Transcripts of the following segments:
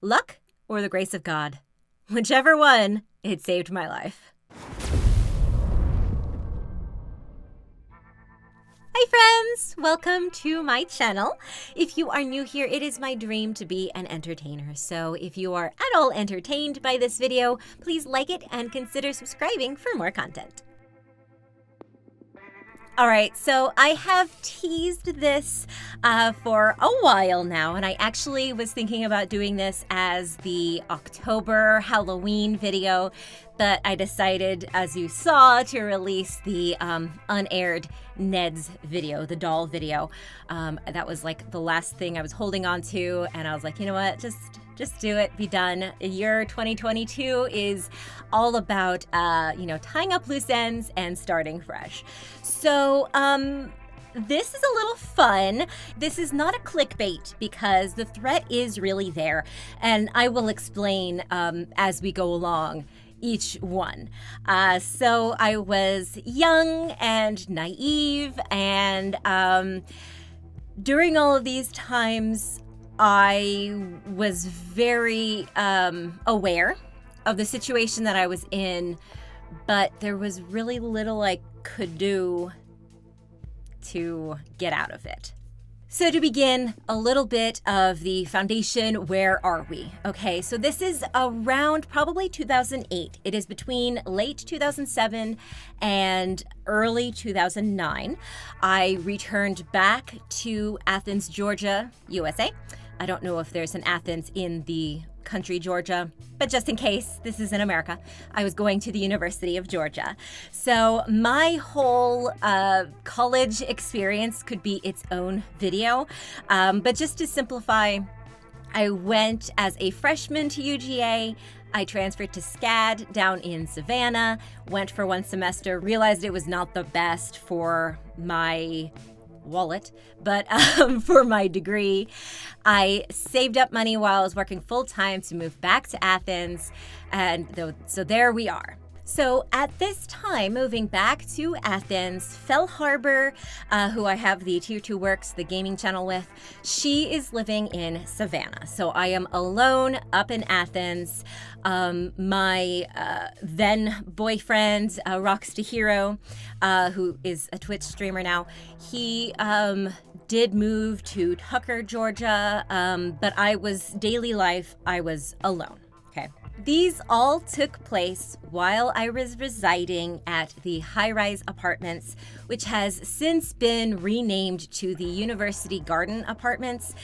luck or the grace of God. Whichever one, it saved my life. Hi friends! Welcome to my channel. If you are new here, it is my dream to be an entertainer. So if you are at all entertained by this video, please like it and consider subscribing for more content. All right, so I have teased this for a while now, and I actually was thinking about doing this as the October Halloween video, but I decided, as you saw, to release the unaired Ned's video, the doll video. That was like the last thing I was holding on to, and I was like, you know what, just do it, be done. Year 2022 is all about, tying up loose ends and starting fresh. So, this is a little fun. This is not a clickbait because the threat is really there, and I will explain as we go along each one. So I was young and naive, and during all of these times, I was very aware of the situation that I was in, but there was really little I could do to get out of it. So to begin, a little bit of the foundation, where are we? Okay, so this is around probably 2008. It is between late 2007 and early 2009. I returned back to Athens, Georgia, USA. I don't know if there's an Athens in the country Georgia, but just in case, this is in America. I was going to the University of Georgia. So my whole college experience could be its own video. But just to simplify, I went as a freshman to UGA. I transferred to SCAD down in Savannah, went for one semester, realized it was not the best for my wallet, but for my degree. I saved up money while I was working full-time to move back to Athens, and so there we are. So at this time, moving back to Athens, Fell Harbor, who I have the Tier 2 Works, the gaming channel with, she is living in Savannah. So I am alone up in Athens. My then boyfriend, Rockstar Hero, who is a Twitch streamer now, he did move to Tucker, Georgia, but daily life, I was alone. Okay. These all took place while I was residing at the high-rise apartments, which has since been renamed to the University Garden Apartments.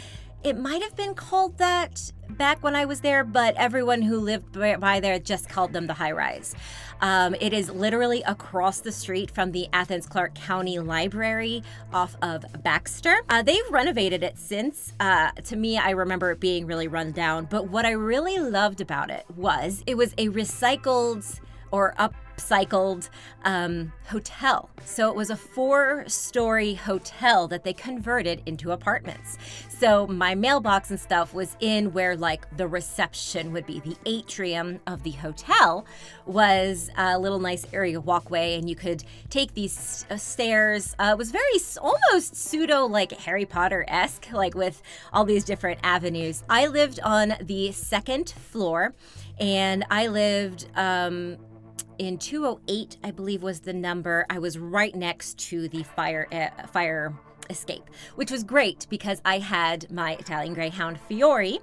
It might have been called that back when I was there, but everyone who lived by there just called them the high-rise. It is literally across the street from the Athens-Clarke County Library off of Baxter. They've renovated it since. To me, I remember it being really run down, but what I really loved about it was a recycled or upcycled hotel. So it was a 4-story hotel that they converted into apartments. So my mailbox and stuff was in where like the reception would be. The atrium of the hotel was a little nice area walkway, and you could take these stairs. It was very almost pseudo like Harry Potter-esque, like with all these different avenues. I lived on the 2nd floor, and I lived in 208, I believe was the number. I was right next to the fire escape, which was great because I had my Italian Greyhound Fiore,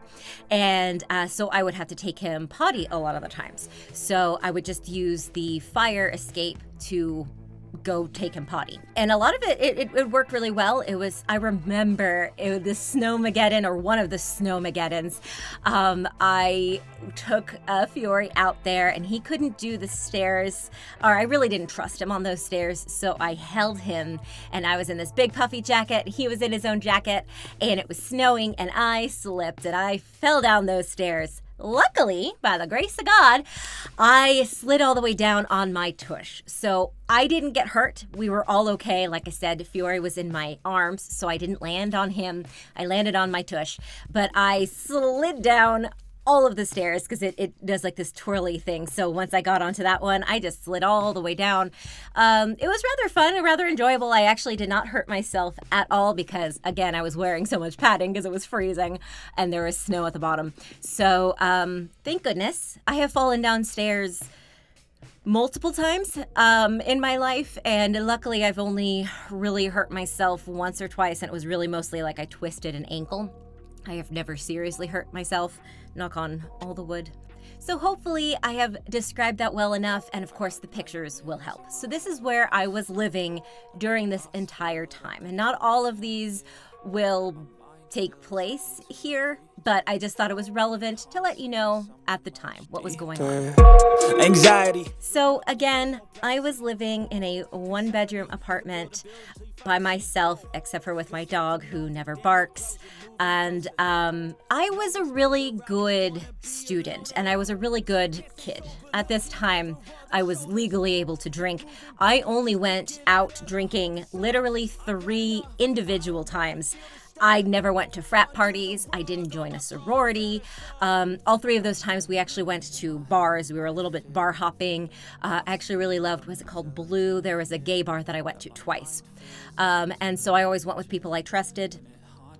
and so I would have to take him potty a lot of the times. So I would just use the fire escape to go take him potty. And a lot of it worked really well. I remember the Snowmageddon, or one of the Snowmageddons. I took Fiore out there and he couldn't do the stairs, or I really didn't trust him on those stairs. So I held him, and I was in this big puffy jacket. He was in his own jacket, and it was snowing, and I slipped and I fell down those stairs. Luckily, by the grace of God, I slid all the way down on my tush. So I didn't get hurt. We were all okay. Like I said, Fiore was in my arms, so I didn't land on him. I landed on my tush. But I slid down all of the stairs because it does like this twirly thing. So once I got onto that one, I just slid all the way down. It was rather fun and rather enjoyable. I actually did not hurt myself at all because, again, I was wearing so much padding because it was freezing and there was snow at the bottom. So thank goodness I have fallen downstairs multiple times in my life, and luckily I've only really hurt myself once or twice, and it was really mostly like I twisted an ankle. I have never seriously hurt myself, knock on all the wood. So hopefully I have described that well enough, and of course the pictures will help. So this is where I was living during this entire time, and not all of these will take place here, but I just thought it was relevant to let you know at the time what was going on. Anxiety. So again, I was living in a 1-bedroom apartment by myself, except for with my dog who never barks. And I was a really good student and I was a really good kid. At this time, I was legally able to drink. I only went out drinking literally 3 individual times. I never went to frat parties. I didn't join a sorority. All 3 of those times we actually went to bars. We were a little bit bar hopping. I actually really loved, was it called Blue? There was a gay bar that I went to twice. And so I always went with people I trusted.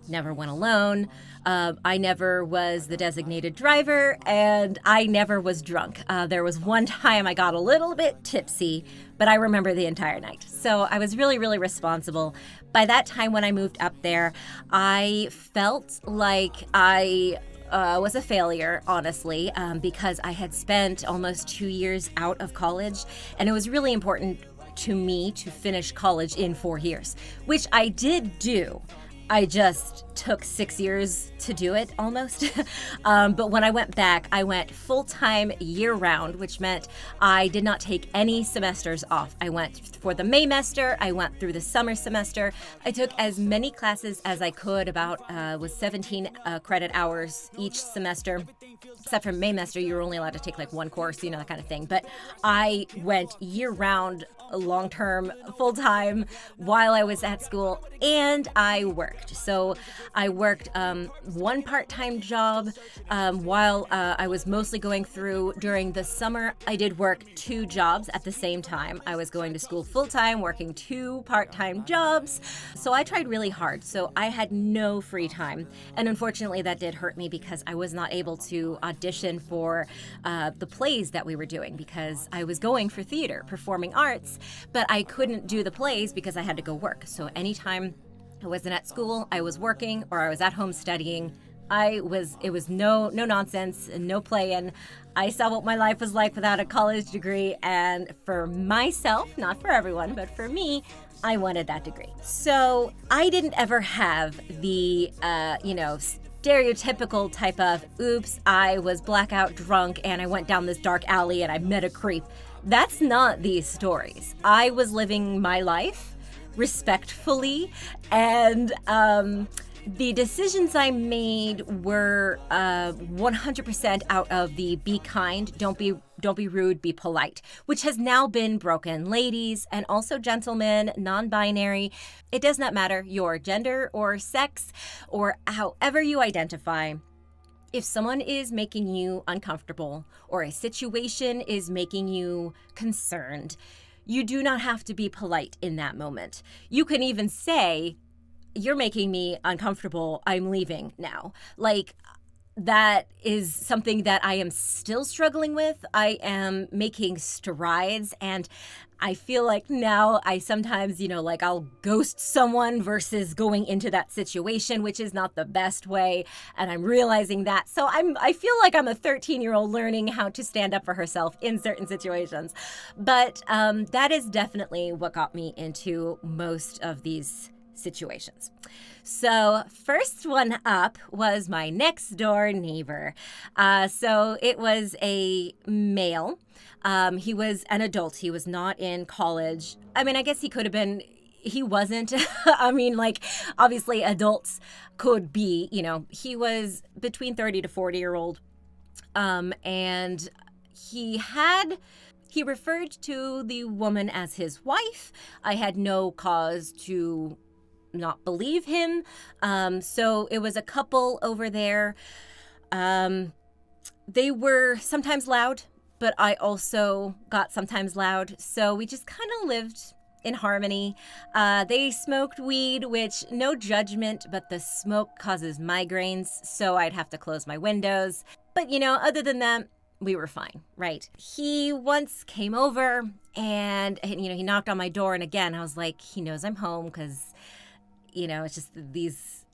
Never went alone. I never was the designated driver, and I never was drunk. There was one time I got a little bit tipsy, but I remember the entire night. So I was really, really responsible. By that time when I moved up there, I felt like I was a failure, honestly, because I had spent almost 2 years out of college, and it was really important to me to finish college in 4 years, which I did do. I just took 6 years to do it almost. But when I went back, I went full-time year-round, which meant I did not take any semesters off. I went for the Maymester, I went through the summer semester. I took as many classes as I could, about was 17 credit hours each semester. Except for Maymester, you were only allowed to take like 1 course, you know, that kind of thing. But I went year-round, long-term, full-time while I was at school, and I worked. So I worked 1 part-time job while I was mostly going through. During the summer, I did work 2 jobs at the same time. I was going to school full-time, working 2 part-time jobs. So I tried really hard. So I had no free time. And unfortunately, that did hurt me because I was not able to audition for the plays that we were doing because I was going for theater, performing arts, but I couldn't do the plays because I had to go work. So anytime I wasn't at school, I was working, or I was at home studying. It was no nonsense and no playing. I saw what my life was like without a college degree, and for myself, not for everyone, but for me, I wanted that degree. So I didn't ever have the, stereotypical type of, oops, I was blackout drunk and I went down this dark alley and I met a creep. That's not these stories. I was living my life respectfully, and the decisions I made were 100% out of the be kind, don't be rude, be polite, which has now been broken. Ladies and also gentlemen, non-binary, it does not matter your gender or sex or however you identify. If someone is making you uncomfortable or a situation is making you concerned, you do not have to be polite in that moment. You can even say, you're making me uncomfortable, I'm leaving now. Like, that is something that I am still struggling with. I am making strides, and I feel like now I sometimes, I'll ghost someone versus going into that situation, which is not the best way, and I'm realizing that. So I feel like I'm a 13-year-old learning how to stand up for herself in certain situations. But that is definitely what got me into most of these situations. So first one up was my next door neighbor. So it was a male. He was an adult. He was not in college. I mean, I guess he could have been. He wasn't. I mean, obviously adults could be, he was between 30 to 40-year-old. And he referred to the woman as his wife. I had no cause to not believe him. So it was a couple over there. They were sometimes loud, but I also got sometimes loud. So we just kind of lived in harmony. They smoked weed, which no judgment, but the smoke causes migraines. So I'd have to close my windows. But, other than that, we were fine, right? He once came over and, he knocked on my door. And again, I was like, he knows I'm home because, it's just these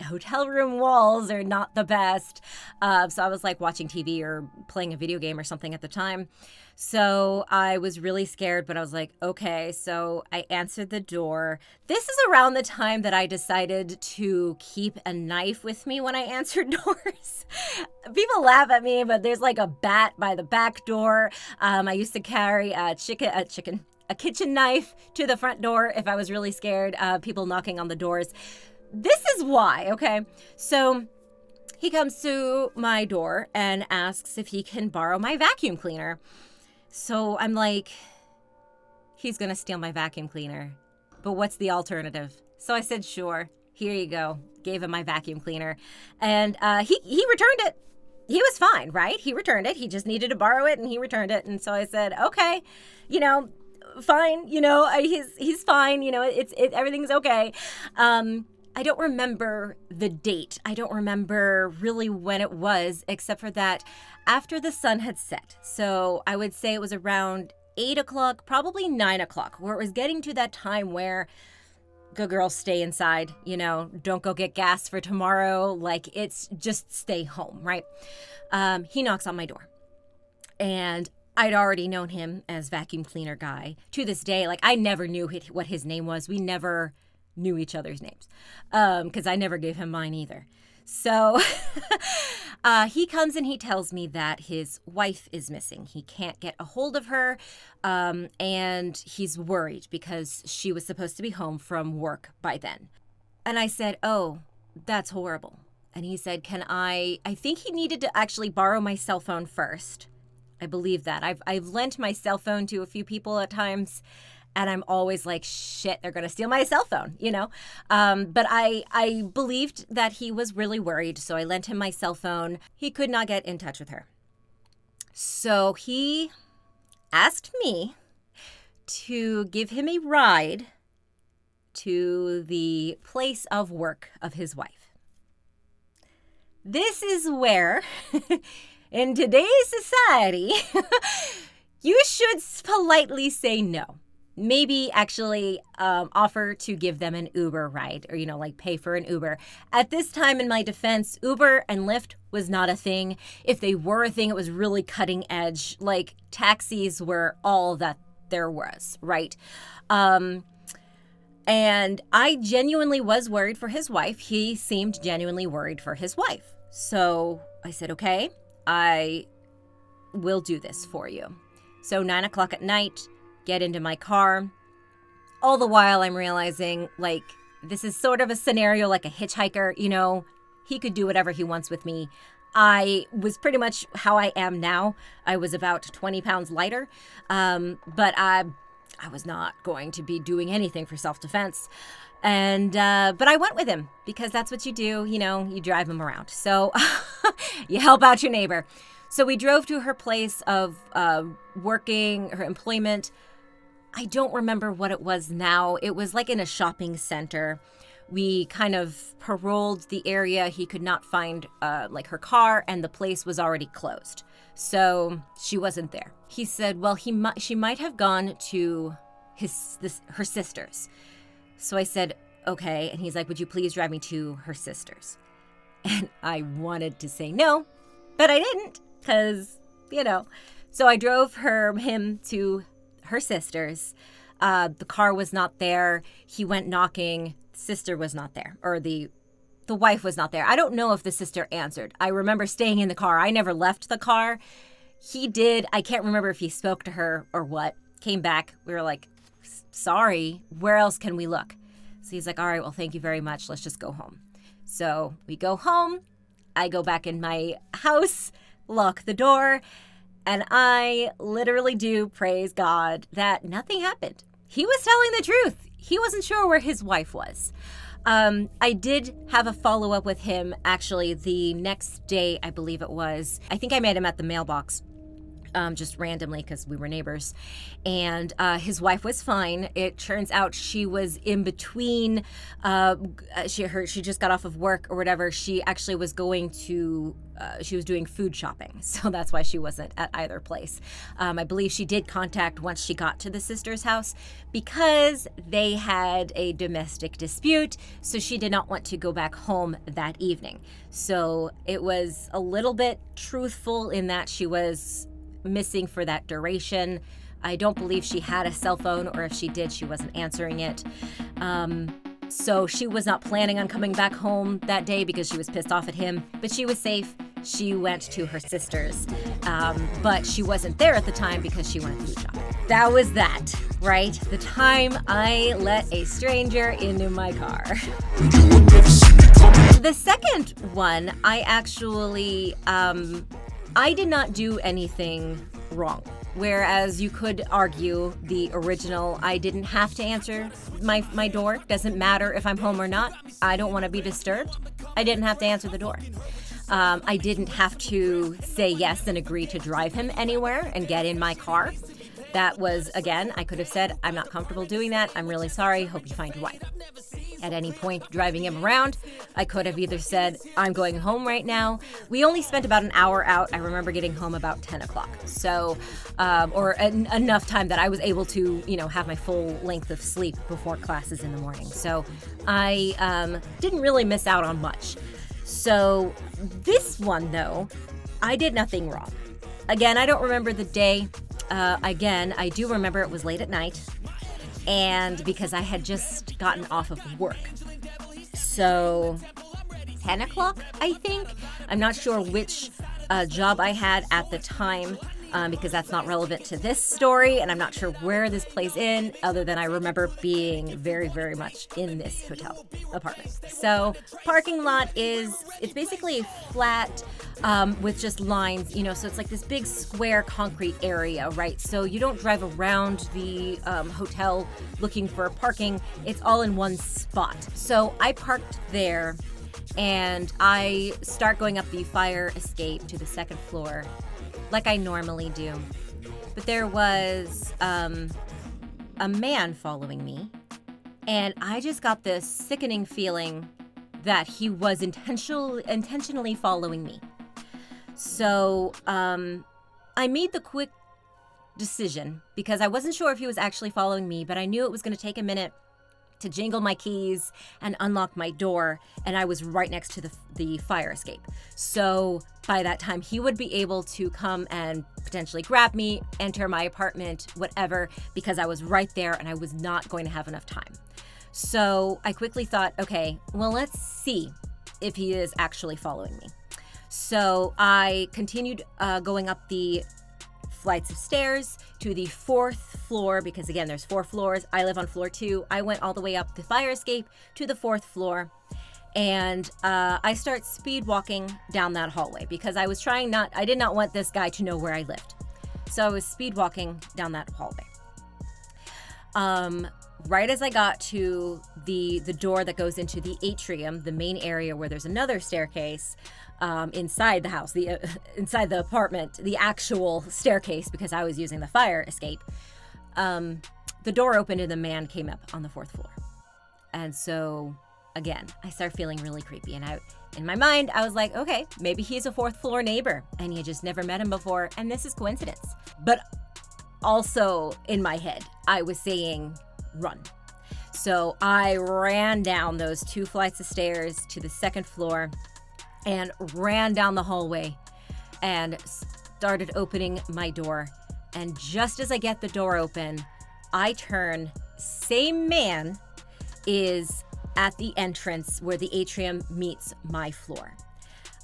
hotel room walls are not the best. So I was like watching TV or playing a video game or something at the time. So I was really scared, but I was like, okay. So I answered the door. This is around the time that I decided to keep a knife with me when I answered doors. People laugh at me, but there's like a bat by the back door. I used to carry a kitchen knife to the front door if I was really scared, people knocking on the doors. This is why, okay? So he comes to my door and asks if he can borrow my vacuum cleaner. So I'm like, he's going to steal my vacuum cleaner. But what's the alternative? So I said, sure, here you go. Gave him my vacuum cleaner. And he returned it. He was fine, right? He returned it. He just needed to borrow it and he returned it. And so I said, okay, fine. He's fine. Everything's okay. I don't remember the date. I don't remember really when it was, except for that after the sun had set. So I would say it was around 8 o'clock, probably 9 o'clock, where it was getting to that time where good girls stay inside, don't go get gas for tomorrow. Like, it's just stay home, right? He knocks on my door and I'd already known him as vacuum cleaner guy. To this day, like, I never knew what his name was. We never knew each other's names because I never gave him mine either. So he comes and he tells me that his wife is missing. He can't get a hold of her, and he's worried because she was supposed to be home from work by then. And I said, oh, that's horrible. And he said, I think he needed to actually borrow my cell phone first. I believe that. I've lent my cell phone to a few people at times, and I'm always like, shit, they're going to steal my cell phone, But I believed that he was really worried, so I lent him my cell phone. He could not get in touch with her. So he asked me to give him a ride to the place of work of his wife. This is where, in today's society, you should politely say no. Maybe actually offer to give them an Uber ride or, pay for an Uber. At this time, in my defense, Uber and Lyft was not a thing. If they were a thing, it was really cutting edge. Like, taxis were all that there was, right? And I genuinely was worried for his wife. He seemed genuinely worried for his wife. So I said, okay, I will do this for you. So 9 o'clock at night, get into my car. All the while I'm realizing, like, this is sort of a scenario like a hitchhiker, he could do whatever he wants with me. I was pretty much how I am now. I was about 20 pounds lighter, but I was not going to be doing anything for self-defense. And but I went with him because that's what you do, you drive him around. So you help out your neighbor. So we drove to her place of working, her employment. I don't remember what it was now. It was like in a shopping center. We kind of paroled the area. He could not find her car, and the place was already closed. So she wasn't there. He said, well, she might have gone to her sister's. So I said, okay. And he's like, would you please drive me to her sister's? And I wanted to say no, but I didn't because, So I drove him to her sister's. The car was not there. He went knocking. Sister was not there, or the wife was not there. I don't know if the sister answered. I remember staying in the car. I never left the car. He did. I can't remember if he spoke to her or what. Came back. We were like, sorry, where else can we look? So he's like, all right, well, thank you very much. Let's just go home. So we go home. I go back in my house, lock the door, and I literally do praise God that nothing happened. He was telling the truth. He wasn't sure where his wife was. I did have a follow-up with him actually the next day, I believe it was. I think I met him at the mailbox. Just randomly because we were neighbors, and his wife was fine. It turns out she was in between. She just got off of work or whatever. She actually was going to. She was doing food shopping, so that's why she wasn't at either place. I believe she did contact once she got to the sister's house because they had a domestic dispute, so she did not want to go back home that evening. So it was a little bit truthful in that she was missing for that duration. I don't believe she had a cell phone, or if she did, she wasn't answering it. So she was not planning on coming back home that day because she was pissed off at him, but she was safe. She went to her sister's, but she wasn't there at the time because she went food shopping. That was that, right? The time I let a stranger into my car. The second one, I actually, I did not do anything wrong. Whereas you could argue the original, I didn't have to answer my door. Doesn't matter if I'm home or not. I don't want to be disturbed. I didn't have to answer the door. I didn't have to say yes and agree to drive him anywhere and get in my car. That was, again, I could have said, I'm not comfortable doing that. I'm really sorry. Hope you find your wife. At any point driving him around, I could have either said, I'm going home right now. We only spent about an hour out. I remember getting home about 10 o'clock. So, enough time that I was able to, have my full length of sleep before classes in the morning. So I didn't really miss out on much. So this one, though, I did nothing wrong. Again, I don't remember the day. Again, I do remember it was late at night, and because I had just gotten off of work. So 10 o'clock, I think. I'm not sure which job I had at the time, because that's not relevant to this story, and I'm not sure where this plays in, other than I remember being very, very much in this hotel apartment. So parking lot it's basically flat, with just lines, so it's like this big square concrete area, right? So you don't drive around the hotel looking for parking. It's all in one spot. So I parked there, and I start going up the fire escape to the second floor like I normally do. But there was a man following me, and I just got this sickening feeling that he was intentionally following me. So I made the quick decision, because I wasn't sure if he was actually following me, but I knew it was going to take a minute to jingle my keys and unlock my door, and I was right next to the fire escape. So by that time, he would be able to come and potentially grab me, enter my apartment, whatever, because I was right there and I was not going to have enough time. So I quickly thought, okay, well, let's see if he is actually following me. So I continued going up the flights of stairs to the fourth floor, because again, there's 4 floors. I live on floor 2. I went all the way up the fire escape to the 4th floor, and I start speed walking down that hallway because I did not want this guy to know where I lived. So I was speed walking down that hallway. Right as I got to the door that goes into the atrium, the main area where there's another staircase, inside the house, inside the apartment, the actual staircase, because I was using the fire escape, the door opened and the man came up on the 4th floor. And so, again, I started feeling really creepy. And in my mind, I was like, okay, maybe he's a 4th floor neighbor and you just never met him before, and this is coincidence. But also in my head, I was saying, run. So I ran down those 2 flights of stairs to the 2nd floor and ran down the hallway and started opening my door. And just as I get the door open, I turn. Same man is at the entrance where the atrium meets my floor.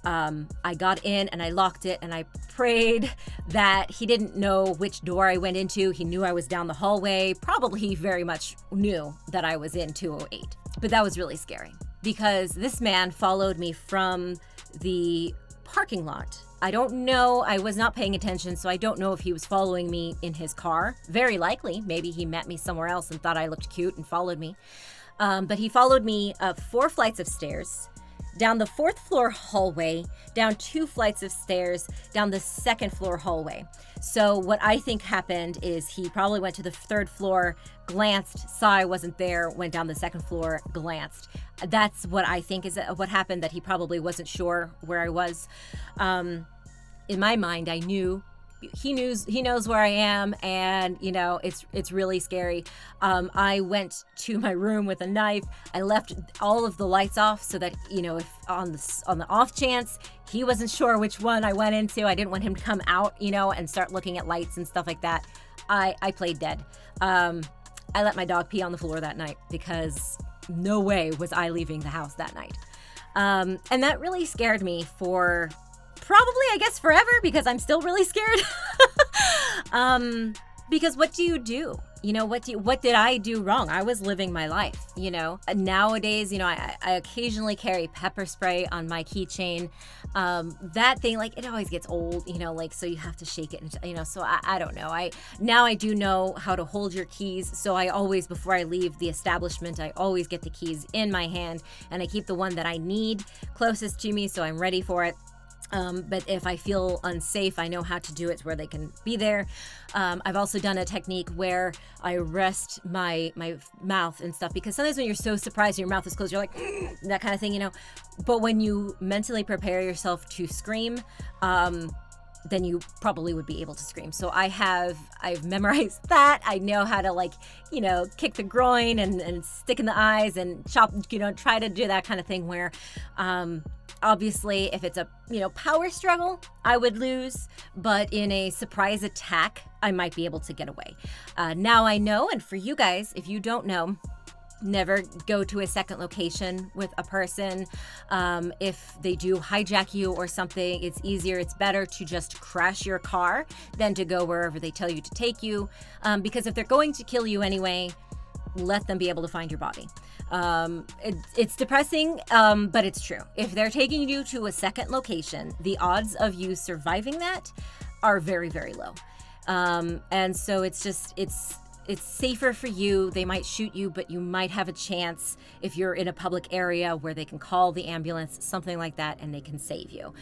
I got in and I locked it, and I prayed that he didn't know which door I went into. He knew I was down the hallway. Probably he very much knew that I was in 208. But that was really scary because this man followed me from the parking lot. I don't know. I was not paying attention, so I don't know if he was following me in his car. Very likely. Maybe he met me somewhere else and thought I looked cute and followed me. But he followed me up 4 flights of stairs, down the 4th floor hallway, down 2 flights of stairs, down the 2nd floor hallway. So what I think happened is he probably went to the 3rd floor, glanced, saw I wasn't there, went down the 2nd floor, glanced. That's what I think is what happened, that he probably wasn't sure where I was. In my mind, I knew. He knows where I am, and it's really scary. I went to my room with a knife. I left all of the lights off so that if on the off chance he wasn't sure which one I went into, I didn't want him to come out and start looking at lights and stuff like that. I played dead. I let my dog pee on the floor that night because no way was I leaving the house that night. And that really scared me for probably, I guess, forever, because I'm still really scared. Because what do you do? What did I do wrong? I was living my life, Nowadays, I occasionally carry pepper spray on my keychain. That thing, it always gets old, so you have to shake it, and, so I don't know. Now I do know how to hold your keys. So I always, before I leave the establishment, I always get the keys in my hand, and I keep the one that I need closest to me, so I'm ready for it. But if I feel unsafe, I know how to do it where they can be there. I've also done a technique where I rest my mouth and stuff, because sometimes when you're so surprised your mouth is closed, you're like, that kind of thing, But when you mentally prepare yourself to scream, then you probably would be able to scream. So I've memorized that. I know how to kick the groin and stick in the eyes and chop, try to do that kind of thing where, obviously, if it's a, power struggle, I would lose, but in a surprise attack, I might be able to get away. Now I know, and for you guys, if you don't know, never go to a second location with a person. If they do hijack you or something, it's better to just crash your car than to go wherever they tell you to take you. Because if they're going to kill you anyway, let them be able to find your body. It's depressing, but it's true. If they're taking you to a second location, the odds of you surviving that are very, very low. And so it's safer for you. They might shoot you, but you might have a chance if you're in a public area where they can call the ambulance, something like that, and they can save you.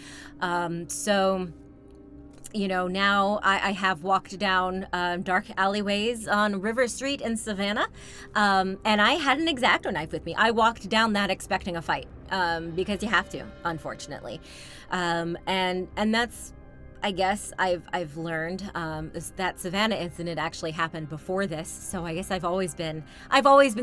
Now I have walked down dark alleyways on River Street in Savannah, and I had an X-Acto knife with me. I walked down that expecting a fight, because you have to, unfortunately. And that's, I guess I've learned that Savannah incident actually happened before this, so I guess I've always been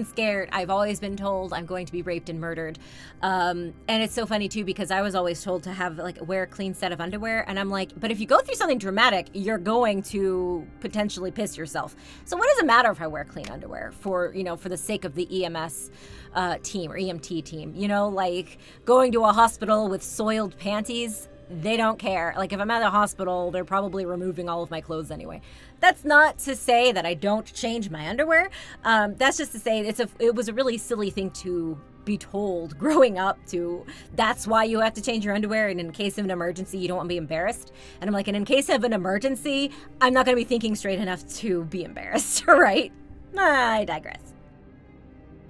scared. I've always been told I'm going to be raped and murdered, and it's so funny too, because I was always told to have wear a clean set of underwear, and I'm like, but if you go through something dramatic, you're going to potentially piss yourself. So what does it matter if I wear clean underwear for the sake of the EMS team or EMT team? Going to a hospital with soiled panties. They don't care. If I'm at a hospital, they're probably removing all of my clothes anyway. That's not to say that I don't change my underwear. That's just to say it was a really silly thing to be told growing up that's why you have to change your underwear, and in case of an emergency, you don't want to be embarrassed. And I'm like, and in case of an emergency, I'm not going to be thinking straight enough to be embarrassed, right? I digress.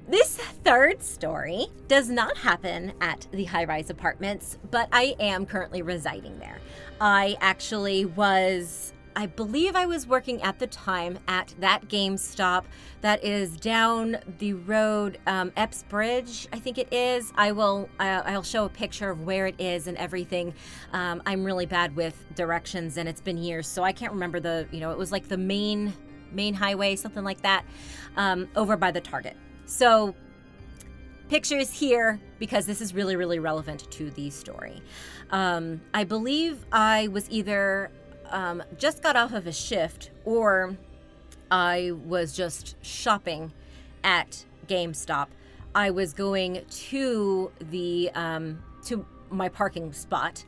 This third story does not happen at the high-rise apartments, but I am currently residing there. I believe I was working at the time at that GameStop that is down the road, Epps Bridge, I think it is. I'll show a picture of where it is and everything. I'm really bad with directions, and it's been years, so I can't remember it was the main highway, something like that, over by the Target. So pictures here, because this is really, really relevant to the story. I believe I was either just got off of a shift, or I was just shopping at GameStop. I was going to to my parking spot,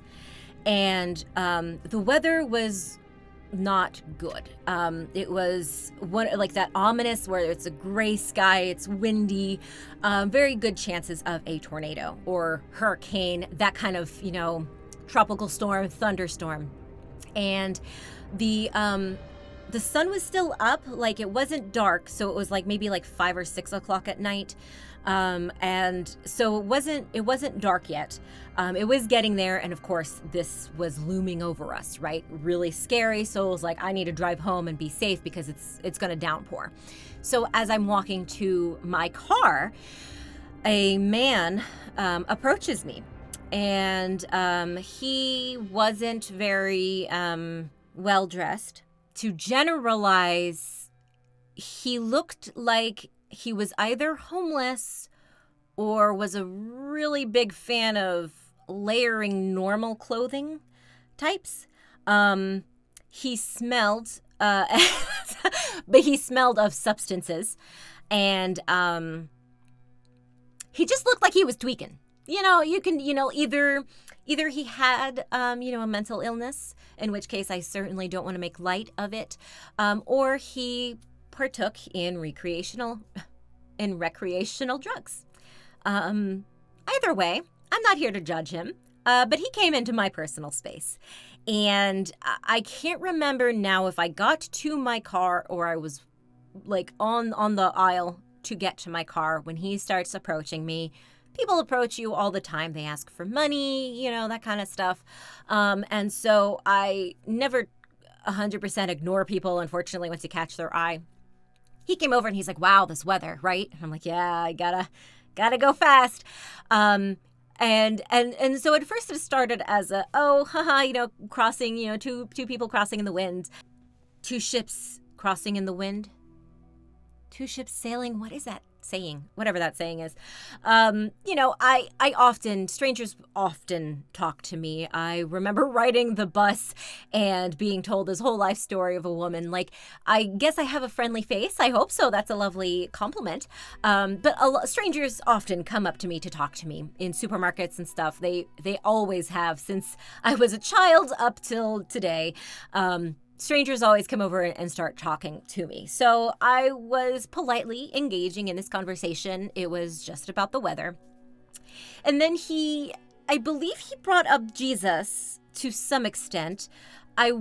and the weather was not good. It was that ominous where it's a gray sky, it's windy, very good chances of a tornado or hurricane, that kind of, tropical storm, thunderstorm. And the the sun was still up, like it wasn't dark, so it was like maybe like 5 or 6 o'clock at night. And so it wasn't dark yet. It was getting there, and of course this was looming over us, right? Really scary. So it was like, I need to drive home and be safe because it's gonna downpour. So as I'm walking to my car, a man approaches me, and he wasn't very well dressed. To generalize, he looked like he was either homeless or was a really big fan of layering normal clothing types. He smelled, but he smelled of substances, and he just looked like he was tweaking. You can, either he had, a mental illness, in which case I certainly don't want to make light of it, or he partook in recreational drugs. Either way, I'm not here to judge him, but he came into my personal space, and I can't remember now if I got to my car or I was like on the aisle to get to my car when he starts approaching me. People approach you all the time. They ask for money, that kind of stuff. And so I never 100% ignore people, unfortunately, once you catch their eye. He came over and he's like, wow, this weather, right? And I'm like, yeah, I gotta go fast. And so at first it started as crossing, two people crossing in the wind. Two ships crossing in the wind. Two ships sailing. What is that saying? Whatever that saying is. Strangers often talk to me. I remember riding the bus and being told this whole life story of a woman. Like, I guess I have a friendly face. I hope so. That's a lovely compliment. But strangers often come up to me to talk to me in supermarkets and stuff. They always have since I was a child up till today. Strangers always come over and start talking to me. So I was politely engaging in this conversation. It was just about the weather. And then I believe he brought up Jesus to some extent. I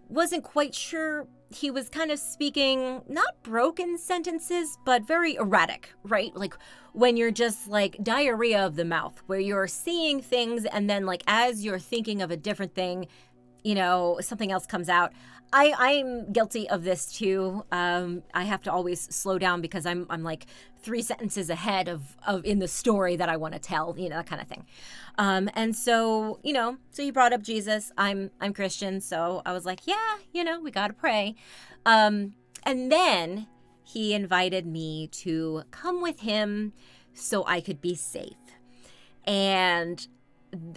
wasn't quite sure. He was kind of speaking, not broken sentences, but very erratic, right? Like when you're just like diarrhea of the mouth, where you're seeing things and then like as you're thinking of a different thing, something else comes out. I'm guilty of this too. I have to always slow down because I'm like 3 sentences ahead of in the story that I want to tell, that kind of thing. And so, so he brought up Jesus. I'm Christian, so I was like, yeah, we got to pray. And then he invited me to come with him so I could be safe. And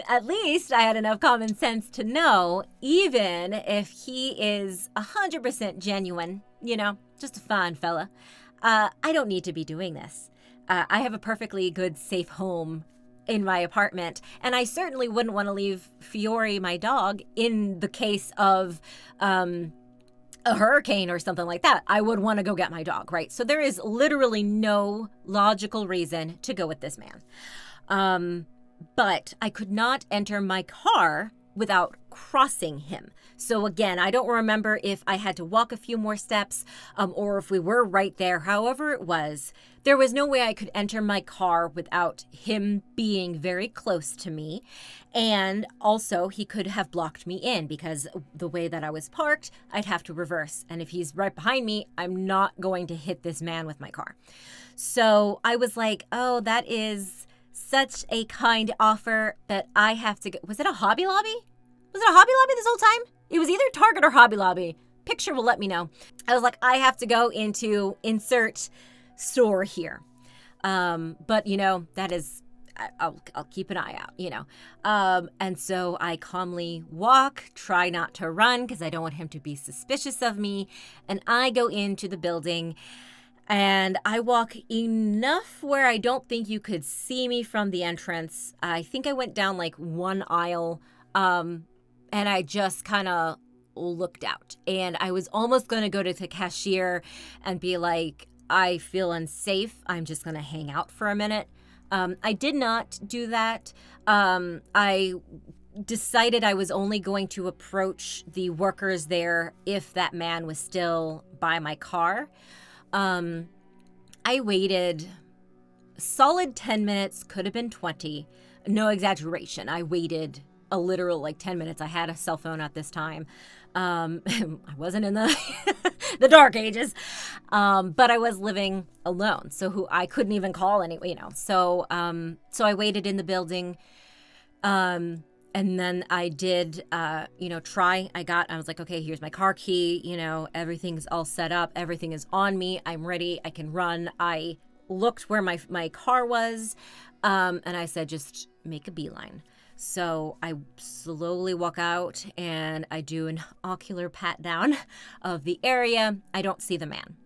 at least I had enough common sense to know, even if he is 100% genuine, just a fine fella, I don't need to be doing this. I have a perfectly good, safe home in my apartment, and I certainly wouldn't want to leave Fiore, my dog, in the case of a hurricane or something like that. I would want to go get my dog, right? So there is literally no logical reason to go with this man. But I could not enter my car without crossing him. So again, I don't remember if I had to walk a few more steps or if we were right there. However it was, there was no way I could enter my car without him being very close to me. And also he could have blocked me in because the way that I was parked, I'd have to reverse. And if he's right behind me, I'm not going to hit this man with my car. So I was like, oh, that is such a kind offer that I have to go. Was it a Hobby Lobby? Was it a Hobby Lobby this whole time? It was either Target or Hobby Lobby. Picture will let me know. I was like, I have to go into insert store here. But that is, I'll keep an eye out, and so I calmly walk, try not to run because I don't want him to be suspicious of me. And I go into the building. And I walk enough where I don't think you could see me from the entrance. I think I went down like one aisle, and I just kind of looked out. And I was almost going to go to the cashier and be like, I feel unsafe. I'm just going to hang out for a minute. I did not do that. I decided I was only going to approach the workers there if that man was still by my car. I waited solid 10 minutes, could have been 20. No exaggeration. I waited a literal 10 minutes. I had a cell phone at this time. I wasn't in the the dark ages, but I was living alone, so I couldn't even call anyway, So I waited in the building, and then I did, try. I was like, okay, here's my car key. Everything's all set up. Everything is on me. I'm ready. I can run. I looked where my car was, and I said, just make a beeline. So I slowly walk out and I do an ocular pat down of the area. I don't see the man.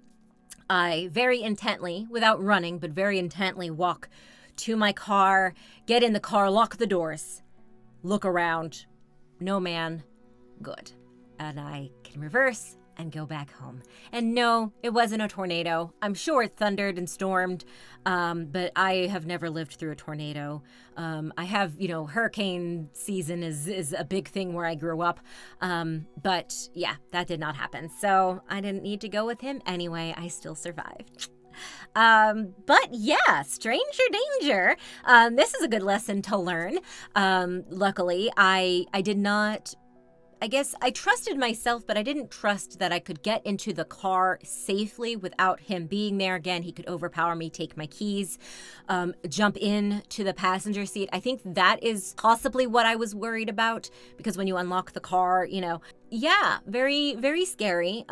I very intently, without running, but very intently walk to my car, get in the car, lock the doors, look around. No man. Good. And I can reverse and go back home. And no, it wasn't a tornado. I'm sure it thundered and stormed, but I have never lived through a tornado. I have, hurricane season is a big thing where I grew up. But yeah, that did not happen. So I didn't need to go with him anyway. I still survived. But yeah, stranger danger. This is a good lesson to learn. Luckily, I did not, I guess I trusted myself, but I didn't trust that I could get into the car safely without him being there. Again, he could overpower me, take my keys, jump in to the passenger seat. I think that is possibly what I was worried about, because when you unlock the car, yeah, very, very scary.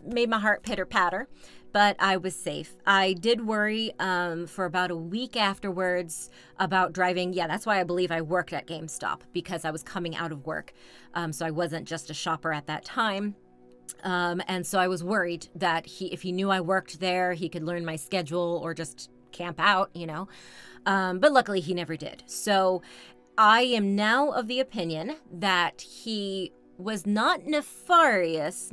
Made my heart pitter patter. But I was safe. I did worry for about a week afterwards about driving. Yeah, that's why I believe I worked at GameStop, because I was coming out of work. So I wasn't just a shopper at that time. And so I was worried that if he knew I worked there, he could learn my schedule or just camp out, But luckily he never did. So I am now of the opinion that he was not nefarious.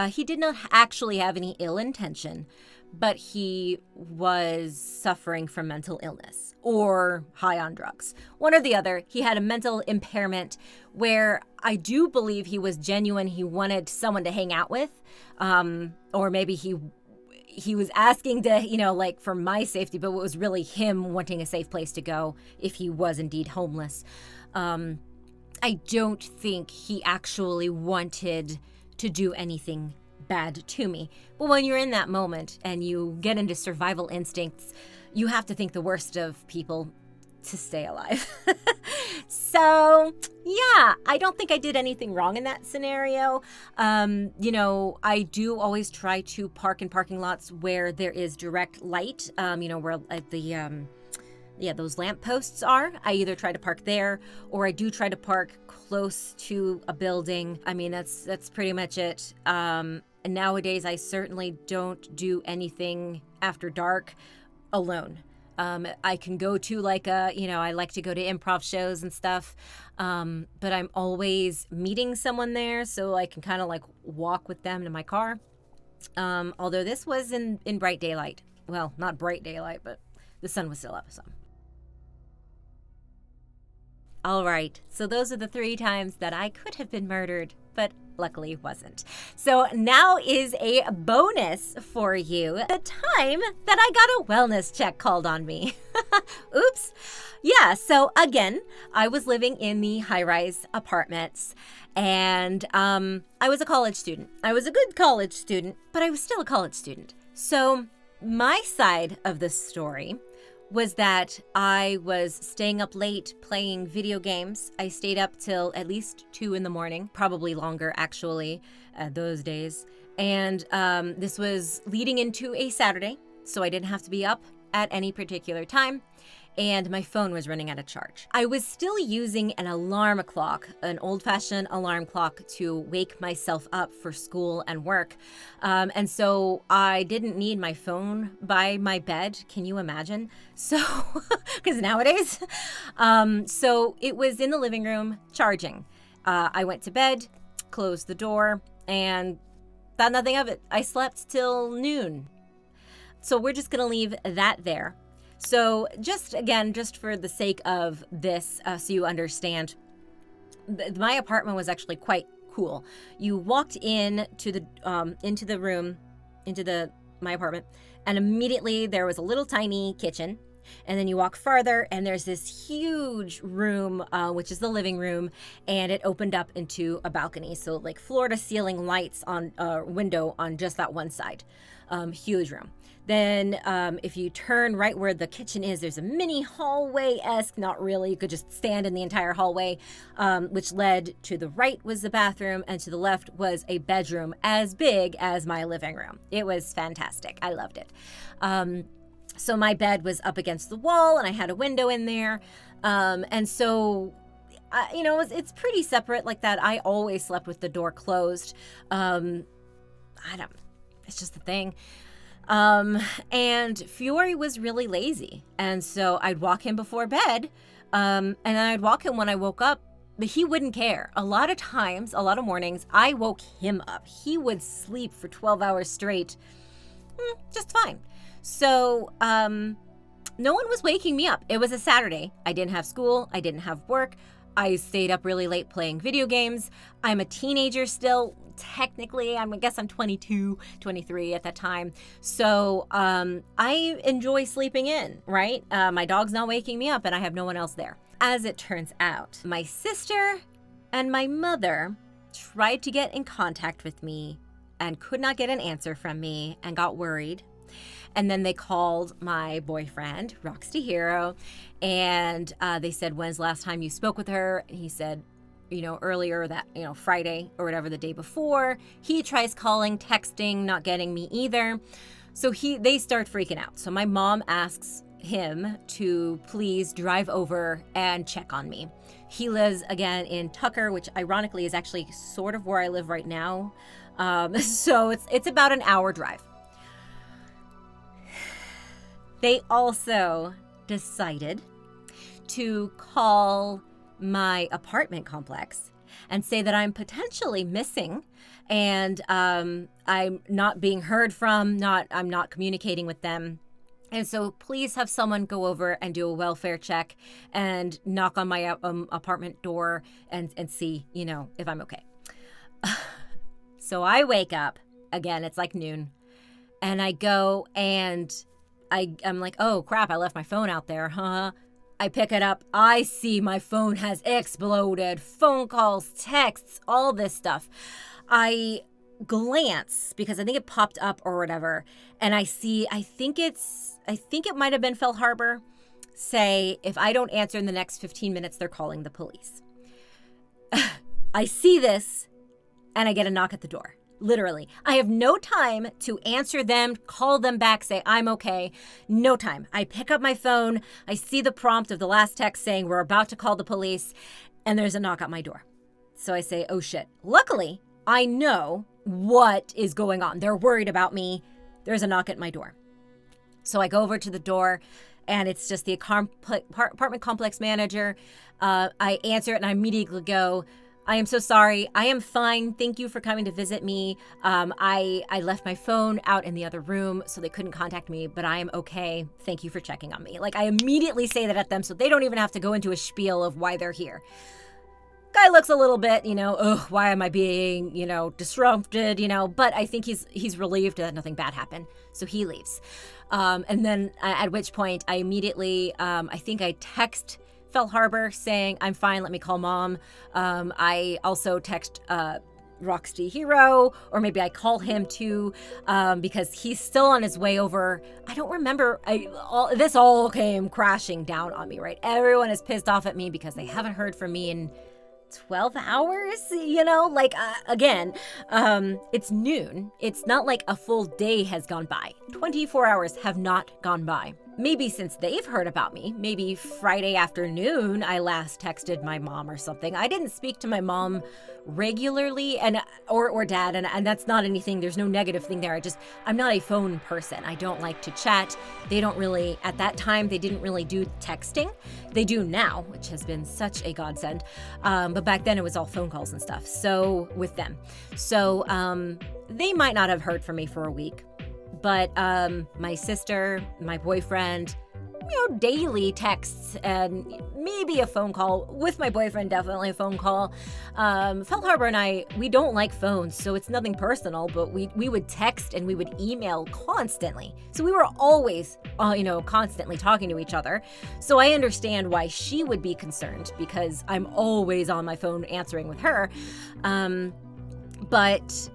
He did not actually have any ill intention, but he was suffering from mental illness or high on drugs. One or the other. He had a mental impairment where I do believe he was genuine. He wanted someone to hang out with, or maybe he was asking to, for my safety, but it was really him wanting a safe place to go if he was indeed homeless. I don't think he actually wanted to do anything bad to me. But when you're in that moment and you get into survival instincts, you have to think the worst of people to stay alive. So, yeah, I don't think I did anything wrong in that scenario. I do always try to park in parking lots where there is direct light, where those lamp posts are. I either try to park there, or I do try to park close to a building. I mean, that's pretty much it. And nowadays, I certainly don't do anything after dark alone. I can go to I like to go to improv shows and stuff, but I'm always meeting someone there, so I can kind of walk with them to my car. Although this was in bright daylight. Well, not bright daylight, but the sun was still up, so. All right, so those are the 3 times that I could have been murdered, but luckily wasn't. So now is a bonus for you. The time that I got a wellness check called on me. Oops. Yeah, so again, I was living in the high-rise apartments, and I was a college student. I was a good college student, but I was still a college student. So my side of the story was that I was staying up late playing video games. I stayed up till at least 2 in the morning, probably longer actually, those days. And this was leading into a Saturday, so I didn't have to be up at any particular time. And my phone was running out of charge. I was still using an alarm clock, an old-fashioned alarm clock, to wake myself up for school and work. And so I didn't need my phone by my bed. Can you imagine? So, because nowadays. So it was in the living room charging. I went to bed, closed the door, and thought nothing of it. I slept till noon. So we're just going to leave that there. So just for the sake of this, so you understand, my apartment was actually quite cool. You walked into the room, my apartment, and immediately there was a little tiny kitchen. And then you walk farther, and there's this huge room, which is the living room, and it opened up into a balcony. So like floor-to-ceiling lights on a window on just that one side. Huge room. Then if you turn right where the kitchen is, there's a mini hallway-esque, not really, you could just stand in the entire hallway, which led to the right was the bathroom, and to the left was a bedroom as big as my living room. It was fantastic. I loved it. So my bed was up against the wall, and I had a window in there. And so, it's pretty separate like that. I always slept with the door closed. It's just the thing. And Fiore was really lazy. And so I'd walk him before bed, and then I'd walk him when I woke up, but he wouldn't care. A lot of mornings, I woke him up. He would sleep for 12 hours straight, just fine. So, no one was waking me up. It was a Saturday. I didn't have school. I didn't have work. I stayed up really late playing video games. I'm a teenager still. Technically, I guess I'm 22, 23 at that time. So, I enjoy sleeping in, right? My dog's not waking me up, and I have no one else there. As it turns out, my sister and my mother tried to get in contact with me and could not get an answer from me and got worried. And then they called my boyfriend, Roxy Hero, and they said, when's the last time you spoke with her? And he said, earlier that, Friday or whatever, the day before. He tries calling, texting, not getting me either. So they start freaking out. So my mom asks him to please drive over and check on me. He lives again in Tucker, which ironically is actually sort of where I live right now. So it's about an hour drive. They also decided to call my apartment complex and say that I'm potentially missing, and I'm not being heard from, I'm not communicating with them. And so please have someone go over and do a welfare check and knock on my apartment door and see, if I'm okay. So I wake up, again, it's like noon, and I go and I'm like, oh crap, I left my phone out there, huh? I pick it up. I see my phone has exploded. Phone calls, texts, all this stuff. I glance because I think it popped up or whatever, and I think it might have been Fell Harbor, say, if I don't answer in the next 15 minutes, they're calling the police. I see this, and I get a knock at the door. Literally. I have no time to answer them, call them back, say I'm okay. No time. I pick up my phone. I see the prompt of the last text saying we're about to call the police, and there's a knock at my door. So I say, oh shit. Luckily, I know what is going on. They're worried about me. There's a knock at my door. So I go over to the door, and it's just the apartment complex manager. I answer it, and I immediately go, I am so sorry. I am fine. Thank you for coming to visit me. I left my phone out in the other room, so they couldn't contact me, but I am okay. Thank you for checking on me. Like, I immediately say that at them, so they don't even have to go into a spiel of why they're here. Guy looks a little bit, why am I being, disrupted, but I think he's relieved that nothing bad happened. So he leaves. And then at which point I immediately, I think I text Fell Harbor saying, I'm fine, let me call mom. I also text Roxy Hero, or maybe I call him too, because he's still on his way over. I don't remember. This all came crashing down on me, right? Everyone is pissed off at me because they haven't heard from me in 12 hours, again, it's noon. It's not like a full day has gone by. 24 hours have not gone by. Maybe since they've heard about me, maybe Friday afternoon, I last texted my mom or something. I didn't speak to my mom regularly or dad, and that's not anything. There's no negative thing there. I'm not a phone person. I don't like to chat. They don't really, at that time, they didn't really do texting. They do now, which has been such a godsend. But back then it was all phone calls and stuff. So with them. So they might not have heard from me for a week. But my sister, my boyfriend, daily texts and maybe a phone call. With my boyfriend, definitely a phone call. Fell Harbor and I, we don't like phones, so it's nothing personal, but we would text and we would email constantly. So we were always, constantly talking to each other. So I understand why she would be concerned, because I'm always on my phone answering with her. But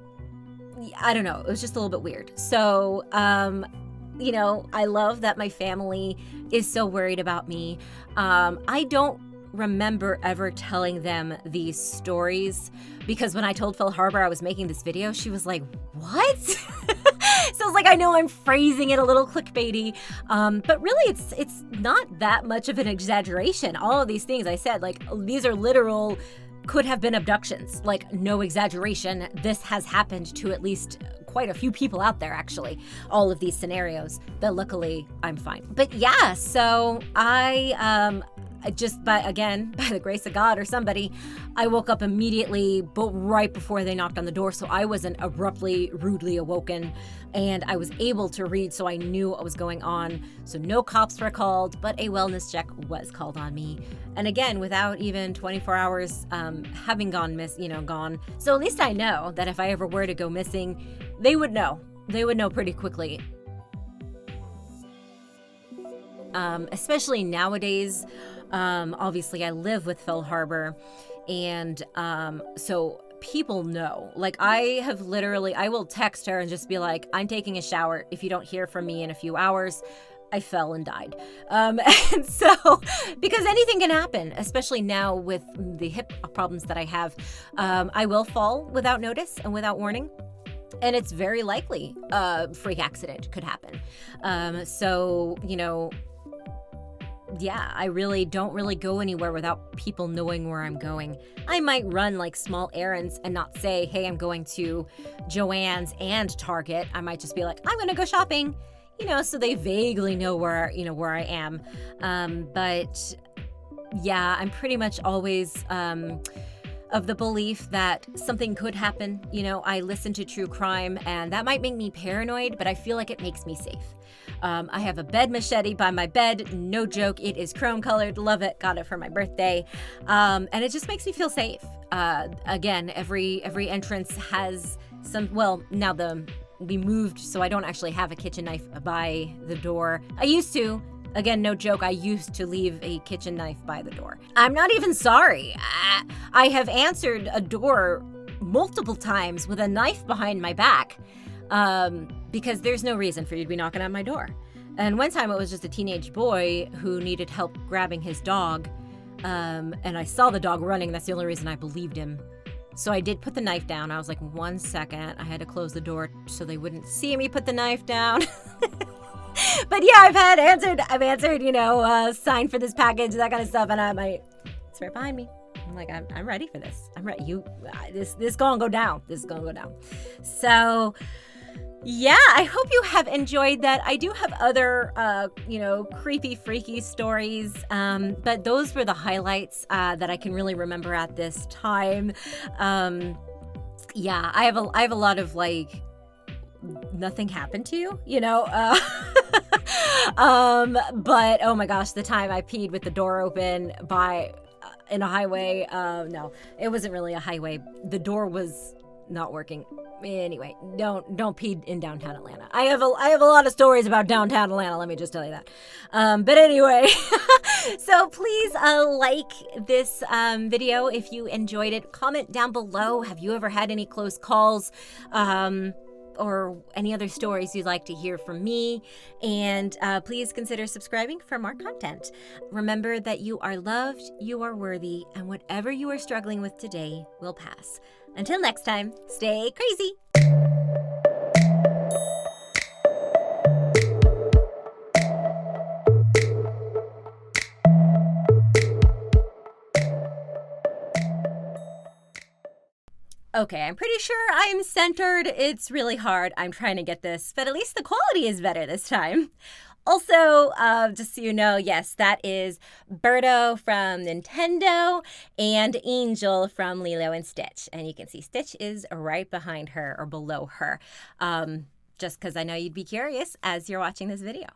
I don't know, it was just a little bit weird. So, I love that my family is so worried about me. I don't remember ever telling them these stories, because when I told Phil Harbor I was making this video, she was like, what? So it's like, I know I'm phrasing it a little clickbaity, but really it's not that much of an exaggeration. All of these things I said, like, these are literal, could have been abductions, like, no exaggeration. This has happened to at least quite a few people out there, actually, all of these scenarios, but luckily I'm fine. But yeah, so I just by the grace of God or somebody, I woke up immediately, but right before they knocked on the door, so I wasn't abruptly, rudely awoken, and I was able to read, so I knew what was going on. So no cops were called, but a wellness check was called on me. And again, without even 24 hours having gone gone. So at least I know that if I ever were to go missing, they would know. They would know pretty quickly. Especially nowadays. Obviously, I live with Phil Harbor, and so people know. Like, I will text her and just be like, I'm taking a shower. If you don't hear from me in a few hours, I fell and died. And so, because anything can happen, especially now with the hip problems that I have, I will fall without notice and without warning. And it's very likely a freak accident could happen. Yeah, I really don't go anywhere without people knowing where I'm going. I might run like small errands and not say, hey, I'm going to Joann's and Target. I might just be like, I'm going to go shopping, so they vaguely know where I am. But yeah, I'm pretty much always of the belief that something could happen. I listen to true crime, and that might make me paranoid, but I feel like it makes me safe. I have a bed machete by my bed. No joke. It is chrome colored. Love it. Got it for my birthday. And it just makes me feel safe. Again, every entrance has some, now we moved, so I don't actually have a kitchen knife by the door. I used to. Again, no joke, I used to leave a kitchen knife by the door. I'm not even sorry. I have answered a door multiple times with a knife behind my back, because there's no reason for you to be knocking on my door. And one time it was just a teenage boy who needed help grabbing his dog, and I saw the dog running. That's the only reason I believed him. So I did put the knife down. I was like, 1 second. I had to close the door so they wouldn't see me put the knife down. But yeah, I've answered, signed for this package, that kind of stuff, and it's right behind me. I'm like, I'm ready for this. I'm ready. This gonna go down. This is gonna go down. So, yeah, I hope you have enjoyed that. I do have other, creepy, freaky stories, but those were the highlights that I can really remember at this time. Yeah, I have a lot of like, nothing happened to you, but oh my gosh, the time I peed with the door open in a highway. No, it wasn't really a highway. The door was not working. Anyway, don't pee in downtown Atlanta. I have a lot of stories about downtown Atlanta, let me just tell you that. But anyway, so please like this video if you enjoyed it. Comment down below, have you ever had any close calls? Or any other stories you'd like to hear from me. And please consider subscribing for more content. Remember that you are loved, you are worthy, and whatever you are struggling with today will pass. Until next time, stay crazy. Okay, I'm pretty sure I'm centered. It's really hard. I'm trying to get this, but at least the quality is better this time. Also, just so you know, yes, that is Birdo from Nintendo and Angel from Lilo and Stitch. And you can see Stitch is right behind her or below her, just because I know you'd be curious as you're watching this video.